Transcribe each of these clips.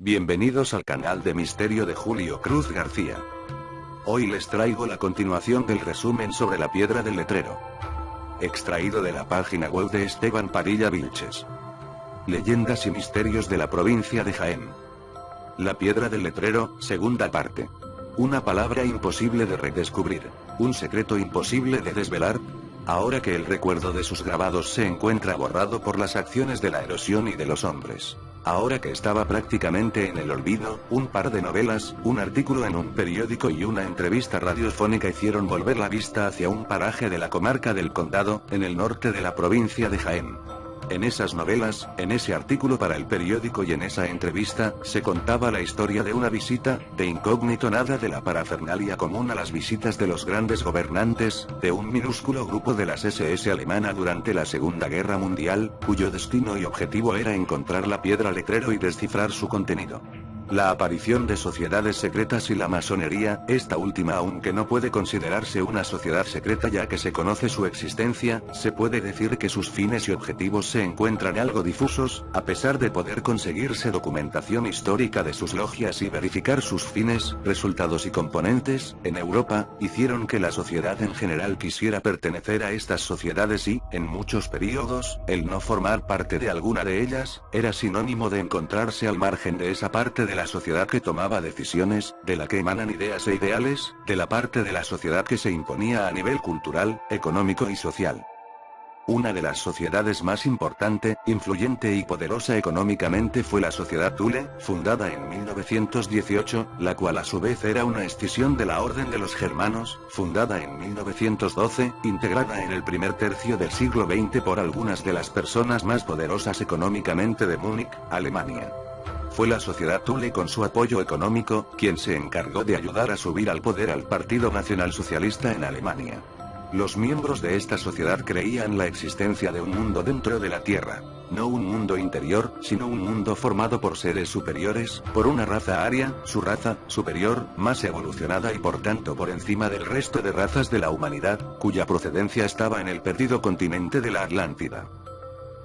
Bienvenidos al canal de Misterio de Julio Cruz García. Hoy les traigo la continuación del resumen sobre la piedra del letrero. Extraído de la página web de Esteban Padilla Vilches. Leyendas y misterios de la provincia de Jaén. La piedra del letrero, segunda parte. Una palabra imposible de redescubrir. Un secreto imposible de desvelar. Ahora que el recuerdo de sus grabados se encuentra borrado por las acciones de la erosión y de los hombres. Ahora que estaba prácticamente en el olvido, un par de novelas, un artículo en un periódico y una entrevista radiofónica hicieron volver la vista hacia un paraje de la comarca del Condado, en el norte de la provincia de Jaén. En esas novelas, en ese artículo para el periódico y en esa entrevista, se contaba la historia de una visita, de incógnito nada de la parafernalia común a las visitas de los grandes gobernantes, de un minúsculo grupo de las SS alemana durante la Segunda Guerra Mundial, cuyo destino y objetivo era encontrar la piedra letrero y descifrar su contenido. La aparición de sociedades secretas y la masonería, esta última aunque no puede considerarse una sociedad secreta ya que se conoce su existencia, se puede decir que sus fines y objetivos se encuentran algo difusos, a pesar de poder conseguirse documentación histórica de sus logias y verificar sus fines, resultados y componentes, en Europa, hicieron que la sociedad en general quisiera pertenecer a estas sociedades y, en muchos períodos, el no formar parte de alguna de ellas, era sinónimo de encontrarse al margen de esa parte de la sociedad que tomaba decisiones, de la que emanan ideas e ideales, de la parte de la sociedad que se imponía a nivel cultural, económico y social. Una de las sociedades más importante, influyente y poderosa económicamente fue la Sociedad Thule, fundada en 1918, la cual a su vez era una escisión de la Orden de los Germanos, fundada en 1912, integrada en el primer tercio del siglo XX por algunas de las personas más poderosas económicamente de Múnich, Alemania. Fue la Sociedad Thule con su apoyo económico, quien se encargó de ayudar a subir al poder al Partido Nacionalsocialista en Alemania. Los miembros de esta sociedad creían la existencia de un mundo dentro de la Tierra. No un mundo interior, sino un mundo formado por seres superiores, por una raza aria, su raza, superior, más evolucionada y por tanto por encima del resto de razas de la humanidad, cuya procedencia estaba en el perdido continente de la Atlántida.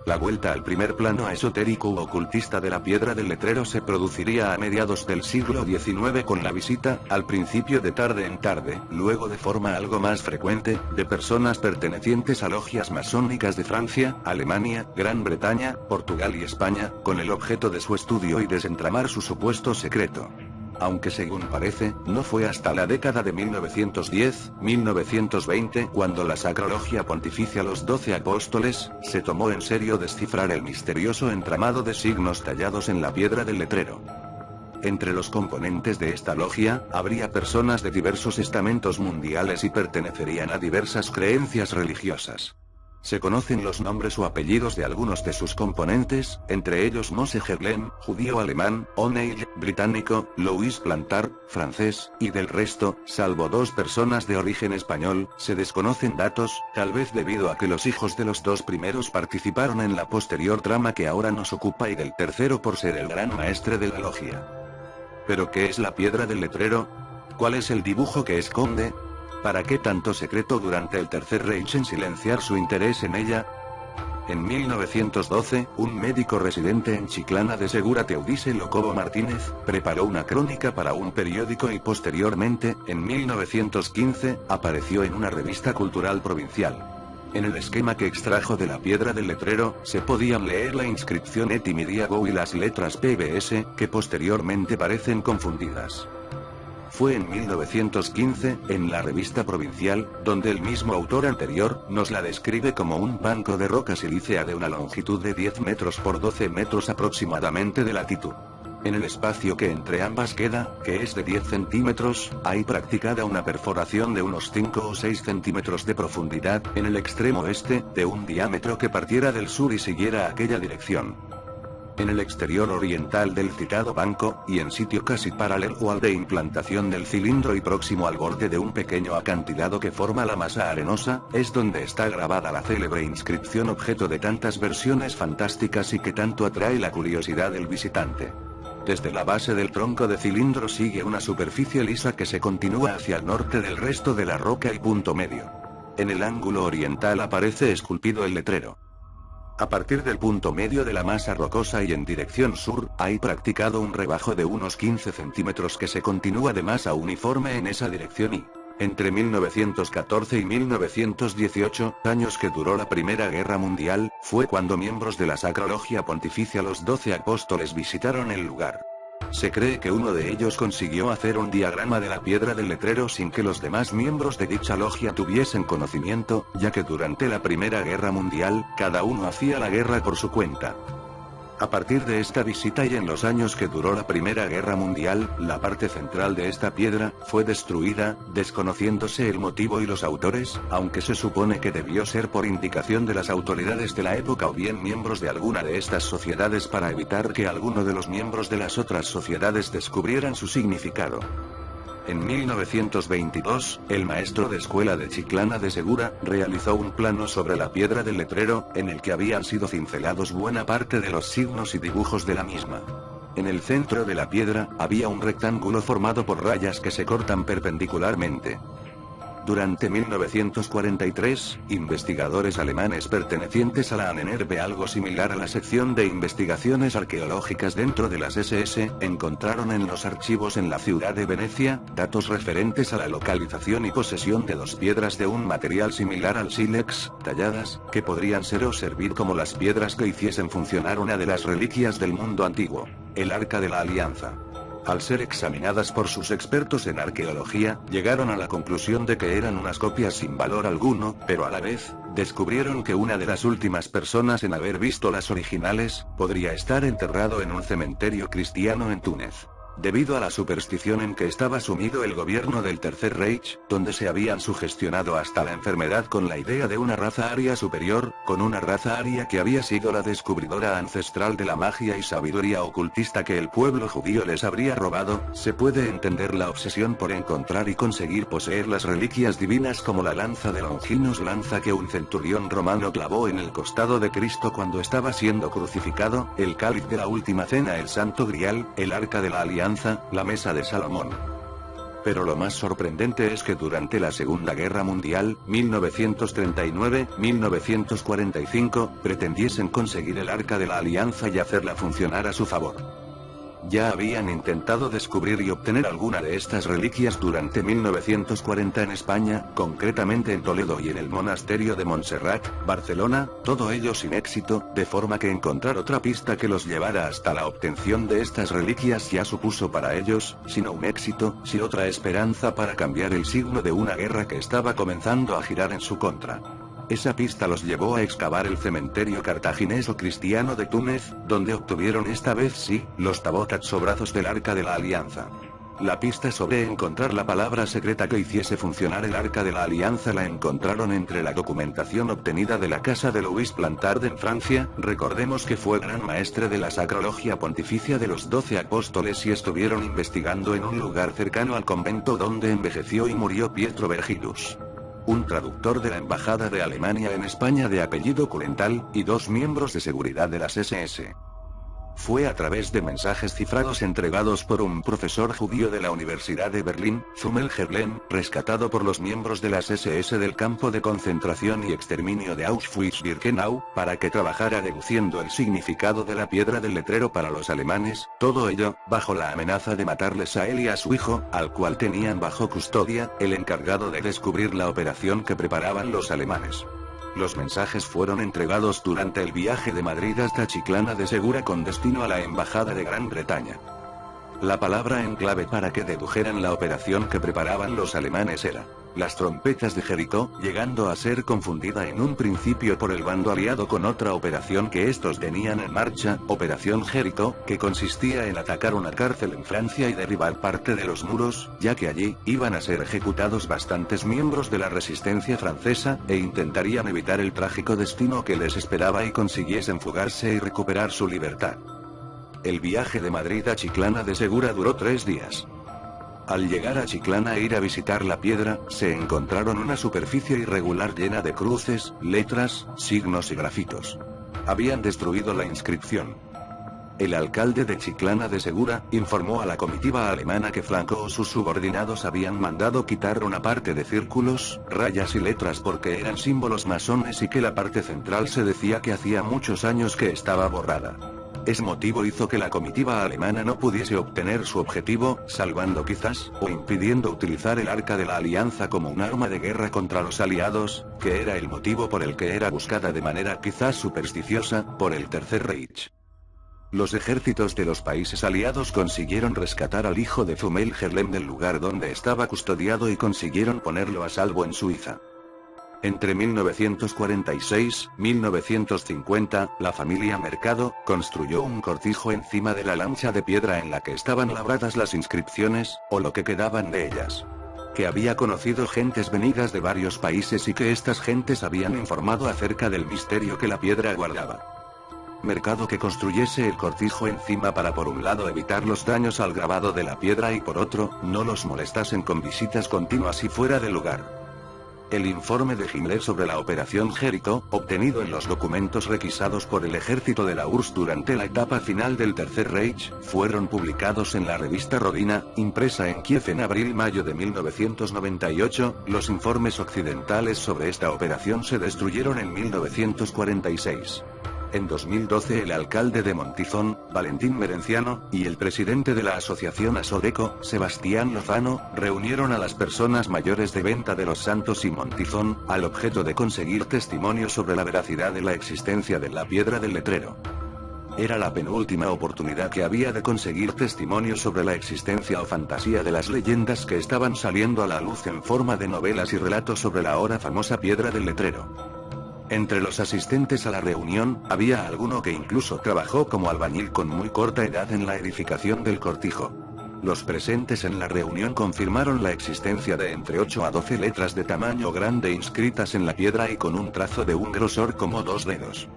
La vuelta al primer plano esotérico u ocultista de la piedra del letrero se produciría a mediados del siglo XIX con la visita, al principio de tarde en tarde, luego de forma algo más frecuente, de personas pertenecientes a logias masónicas de Francia, Alemania, Gran Bretaña, Portugal y España, con el objeto de su estudio y desentramar su supuesto secreto. Aunque según parece, no fue hasta la década de 1910-1920 cuando la Sacra Logia Pontificia Los 12 Apóstoles, se tomó en serio descifrar el misterioso entramado de signos tallados en la piedra del letrero. Entre los componentes de esta logia, habría personas de diversos estamentos mundiales y pertenecerían a diversas creencias religiosas. Se conocen los nombres o apellidos de algunos de sus componentes, entre ellos Mose Heglem, judío alemán, O'Neill, británico, Louis Plantard, francés, y del resto, salvo dos personas de origen español, se desconocen datos, tal vez debido a que los hijos de los dos primeros participaron en la posterior trama que ahora nos ocupa y del tercero por ser el gran maestre de la logia. ¿Pero qué es la piedra del letrero? ¿Cuál es el dibujo que esconde? ¿Para qué tanto secreto durante el Tercer Reich en silenciar su interés en ella? En 1912, un médico residente en Chiclana de Segura Teodice Locobo Martínez, preparó una crónica para un periódico y posteriormente, en 1915, apareció en una revista cultural provincial. En el esquema que extrajo de la piedra del letrero, se podían leer la inscripción Etimidiago y las letras PBS, que posteriormente parecen confundidas. Fue en 1915, en la revista provincial, donde el mismo autor anterior, nos la describe como un banco de roca silícea de una longitud de 10 metros por 12 metros aproximadamente de latitud. En el espacio que entre ambas queda, que es de 10 centímetros, hay practicada una perforación de unos 5 o 6 centímetros de profundidad, en el extremo este, de un diámetro que partiera del sur y siguiera aquella dirección. En el exterior oriental del citado banco, y en sitio casi paralelo al de implantación del cilindro y próximo al borde de un pequeño acantilado que forma la masa arenosa, es donde está grabada la célebre inscripción objeto de tantas versiones fantásticas y que tanto atrae la curiosidad del visitante. Desde la base del tronco de cilindro sigue una superficie lisa que se continúa hacia el norte del resto de la roca y punto medio. En el ángulo oriental aparece esculpido el letrero. A partir del punto medio de la masa rocosa y en dirección sur, hay practicado un rebajo de unos 15 centímetros que se continúa de masa uniforme en esa dirección y, entre 1914 y 1918, años que duró la Primera Guerra Mundial, fue cuando miembros de la Sacra Logia Pontificia los 12 Apóstoles visitaron el lugar. Se cree que uno de ellos consiguió hacer un diagrama de la piedra del letrero sin que los demás miembros de dicha logia tuviesen conocimiento, ya que durante la Primera Guerra Mundial, cada uno hacía la guerra por su cuenta. A partir de esta visita y en los años que duró la Primera Guerra Mundial, la parte central de esta piedra fue destruida, desconociéndose el motivo y los autores, aunque se supone que debió ser por indicación de las autoridades de la época o bien miembros de alguna de estas sociedades para evitar que alguno de los miembros de las otras sociedades descubrieran su significado. En 1922, el maestro de escuela de Chiclana de Segura realizó un plano sobre la piedra del letrero, en el que habían sido cincelados buena parte de los signos y dibujos de la misma. En el centro de la piedra, había un rectángulo formado por rayas que se cortan perpendicularmente. Durante 1943, investigadores alemanes pertenecientes a la ANNRB, algo similar a la sección de investigaciones arqueológicas dentro de las SS, encontraron en los archivos en la ciudad de Venecia, datos referentes a la localización y posesión de dos piedras de un material similar al sílex, talladas, que podrían ser o servir como las piedras que hiciesen funcionar una de las reliquias del mundo antiguo, el Arca de la Alianza. Al ser examinadas por sus expertos en arqueología, llegaron a la conclusión de que eran unas copias sin valor alguno, pero a la vez, descubrieron que una de las últimas personas en haber visto las originales, podría estar enterrado en un cementerio cristiano en Túnez. Debido a la superstición en que estaba sumido el gobierno del Tercer Reich, donde se habían sugestionado hasta la enfermedad con la idea de una raza aria superior, con una raza aria que había sido la descubridora ancestral de la magia y sabiduría ocultista que el pueblo judío les habría robado, se puede entender la obsesión por encontrar y conseguir poseer las reliquias divinas como la lanza de Longinus, lanza que un centurión romano clavó en el costado de Cristo cuando estaba siendo crucificado, el cáliz de la última cena, el Santo Grial, el Arca de la Alianza, la Mesa de Salomón. Pero lo más sorprendente es que durante la Segunda Guerra Mundial, 1939-1945, pretendiesen conseguir el Arca de la Alianza y hacerla funcionar a su favor. Ya habían intentado descubrir y obtener alguna de estas reliquias durante 1940 en España, concretamente en Toledo y en el monasterio de Montserrat, Barcelona, todo ello sin éxito, de forma que encontrar otra pista que los llevara hasta la obtención de estas reliquias ya supuso para ellos, si no un éxito, si otra esperanza para cambiar el signo de una guerra que estaba comenzando a girar en su contra. Esa pista los llevó a excavar el cementerio cartaginés o cristiano de Túnez, donde obtuvieron esta vez sí, los tabotats o brazos del Arca de la Alianza. La pista sobre encontrar la palabra secreta que hiciese funcionar el Arca de la Alianza la encontraron entre la documentación obtenida de la casa de Louis Plantard en Francia. Recordemos que fue gran maestre de la Sacra Logia Pontificia de los 12 Apóstoles y estuvieron investigando en un lugar cercano al convento donde envejeció y murió Pietro Vergilius, un traductor de la Embajada de Alemania en España de apellido Kulenthal, y dos miembros de seguridad de las SS. Fue a través de mensajes cifrados entregados por un profesor judío de la Universidad de Berlín, Zumel Gerlen, rescatado por los miembros de las SS del campo de concentración y exterminio de Auschwitz-Birkenau, para que trabajara deduciendo el significado de la piedra del letrero para los alemanes, todo ello, bajo la amenaza de matarles a él y a su hijo, al cual tenían bajo custodia, el encargado de descubrir la operación que preparaban los alemanes. Los mensajes fueron entregados durante el viaje de Madrid hasta Chiclana de Segura con destino a la Embajada de Gran Bretaña. La palabra en clave para que dedujeran la operación que preparaban los alemanes era las trompetas de Jericó, llegando a ser confundida en un principio por el bando aliado con otra operación que estos tenían en marcha, Operación Jericó, que consistía en atacar una cárcel en Francia y derribar parte de los muros, ya que allí iban a ser ejecutados bastantes miembros de la resistencia francesa, e intentarían evitar el trágico destino que les esperaba y consiguiesen fugarse y recuperar su libertad. El viaje de Madrid a Chiclana de Segura duró 3 días. Al llegar a Chiclana e ir a visitar la piedra, se encontraron una superficie irregular llena de cruces, letras, signos y grafitos. Habían destruido la inscripción. El alcalde de Chiclana de Segura informó a la comitiva alemana que Franco o sus subordinados habían mandado quitar una parte de círculos, rayas y letras porque eran símbolos masones y que la parte central se decía que hacía muchos años que estaba borrada. Ese motivo hizo que la comitiva alemana no pudiese obtener su objetivo, salvando quizás, o impidiendo utilizar el Arca de la Alianza como un arma de guerra contra los aliados, que era el motivo por el que era buscada de manera quizás supersticiosa, por el Tercer Reich. Los ejércitos de los países aliados consiguieron rescatar al hijo de Zumel Gerlem del lugar donde estaba custodiado y consiguieron ponerlo a salvo en Suiza. Entre 1946 y 1950, la familia Mercado construyó un cortijo encima de la lancha de piedra en la que estaban labradas las inscripciones, o lo que quedaban de ellas. Que había conocido gentes venidas de varios países y que estas gentes habían informado acerca del misterio que la piedra guardaba. Mercado que construyese el cortijo encima para por un lado evitar los daños al grabado de la piedra y por otro, no los molestasen con visitas continuas y fuera de lugar. El informe de Himmler sobre la Operación Jericó, obtenido en los documentos requisados por el ejército de la URSS durante la etapa final del Tercer Reich, fueron publicados en la revista Rodina, impresa en Kiev en abril-mayo de 1998. Los informes occidentales sobre esta operación se destruyeron en 1946. En 2012 el alcalde de Montizón, Valentín Merenciano, y el presidente de la asociación Asodeco, Sebastián Lozano, reunieron a las personas mayores de Venta de los Santos y Montizón, al objeto de conseguir testimonios sobre la veracidad de la existencia de la piedra del letrero. Era la penúltima oportunidad que había de conseguir testimonios sobre la existencia o fantasía de las leyendas que estaban saliendo a la luz en forma de novelas y relatos sobre la ahora famosa piedra del letrero. Entre los asistentes a la reunión, había alguno que incluso trabajó como albañil con muy corta edad en la edificación del cortijo. Los presentes en la reunión confirmaron la existencia de entre 8 a 12 letras de tamaño grande inscritas en la piedra y con un trazo de un grosor como 2 dedos.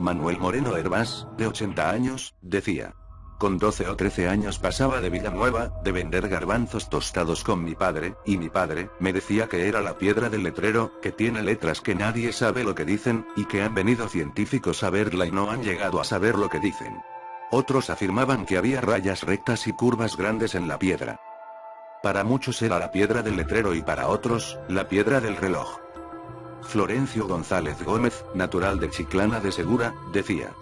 Manuel Moreno Hervás, de 80 años, decía: con 12 o 13 años pasaba de Villanueva, de vender garbanzos tostados con mi padre, y mi padre me decía que era la piedra del letrero, que tiene letras que nadie sabe lo que dicen, y que han venido científicos a verla y no han llegado a saber lo que dicen. Otros afirmaban que había rayas rectas y curvas grandes en la piedra. Para muchos era la piedra del letrero y para otros, la piedra del reloj. Florencio González Gómez, natural de Chiclana de Segura, decía: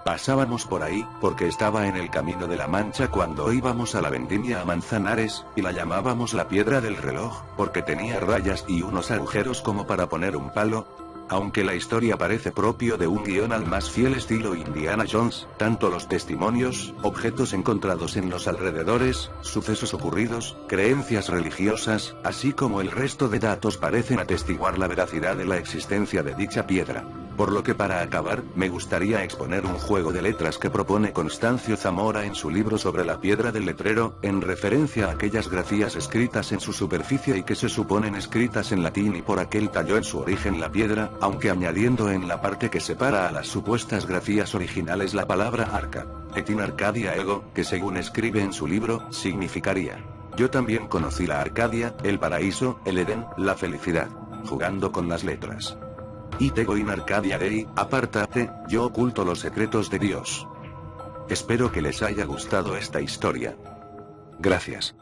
pasábamos por ahí, porque estaba en el Camino de la Mancha cuando íbamos a la vendimia a Manzanares, y la llamábamos la piedra del reloj, porque tenía rayas y unos agujeros como para poner un palo. Aunque la historia parece propio de un guión al más fiel estilo Indiana Jones, tanto los testimonios, objetos encontrados en los alrededores, sucesos ocurridos, creencias religiosas, así como el resto de datos parecen atestiguar la veracidad de la existencia de dicha piedra. Por lo que para acabar, me gustaría exponer un juego de letras que propone Constancio Zamora en su libro sobre la piedra del letrero, en referencia a aquellas grafías escritas en su superficie y que se suponen escritas en latín y por aquel talló en su origen la piedra, aunque añadiendo en la parte que separa a las supuestas grafías originales la palabra arca, et in Arcadia ego, que según escribe en su libro, significaría: yo también conocí la Arcadia, el paraíso, el Edén, la felicidad, jugando con las letras. Y tego in Arcadia Dei, apártate, yo oculto los secretos de Dios. Espero que les haya gustado esta historia. Gracias.